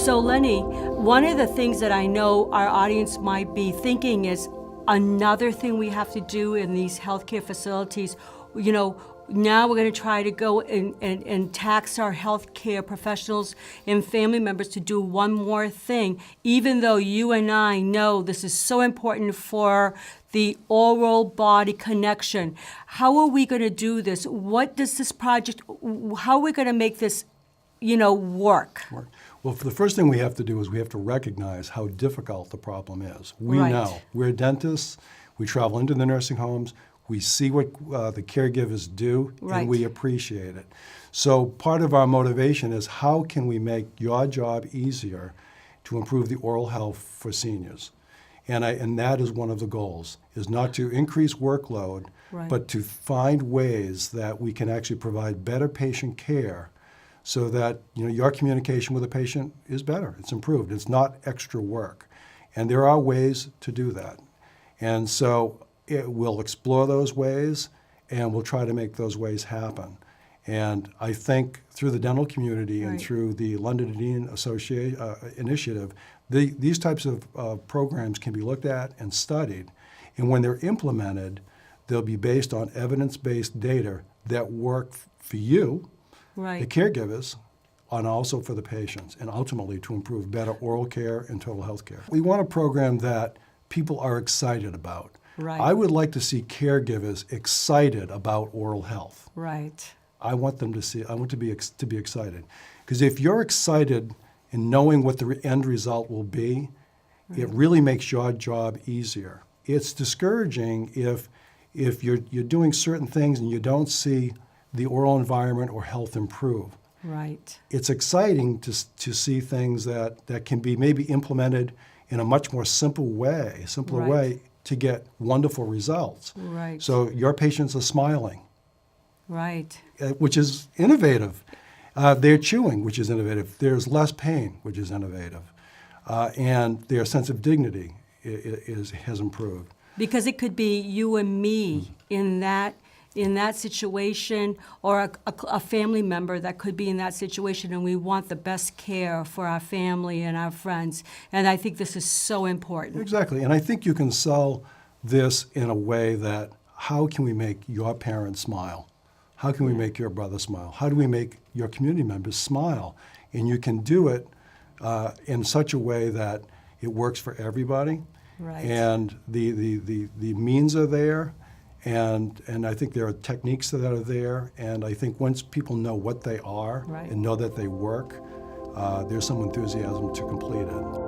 So Lenny, one of the things that I know our audience might be thinking is another thing we have to do in these healthcare facilities, now we're going to try to go and tax our healthcare professionals and family members to do one more thing, even though you and I know this is so important for the oral body connection. How are we going to do this? What does this project, how are we going to make this, work? Well, the first thing we have to do is we have to recognize how difficult the problem is. We Right. know. We're dentists. We travel into the nursing homes. We see what the caregivers do, Right. and we appreciate it. So part of our motivation is how can we make your job easier to improve the oral health for seniors? And that is one of the goals, is not to increase workload, Right. but to find ways that we can actually provide better patient care so that your communication with the patient is better, it's improved, it's not extra work. And there are ways to do that. And so we'll explore those ways, and we'll try to make those ways happen. And I think through the dental community and Right. through the Lunder-Dineen initiative, these types of programs can be looked at and studied. And when they're implemented, they'll be based on evidence-based data that work for you, Right. the caregivers, and also for the patients, and ultimately to improve better oral care and total health care. We want a program that people are excited about. Right. I would like to see caregivers excited about oral health. Right. I want them to see. I want to be excited, because if you're excited in knowing what the end result will be, it really makes your job easier. It's discouraging if you're doing certain things and you don't see the oral environment or health improve. Right. It's exciting to see things that can be maybe implemented in a much more simpler Right. way to get wonderful results. Right. So your patients are smiling, Right. which is innovative. They're chewing, which is innovative. There's less pain, which is innovative. And their sense of dignity has improved. Because it could be you and me in that situation, or a family member that could be in that situation, and we want the best care for our family and our friends. And I think this is so important. Exactly. And I think you can sell this in a way that, how can we make your parents smile? How can we make your brother smile? How do we make your community members smile? And you can do it in such a way that it works for everybody. Right. And the means are there. And I think there are techniques that are there. And I think once people know what they are Right. and know that they work, there's some enthusiasm to complete it.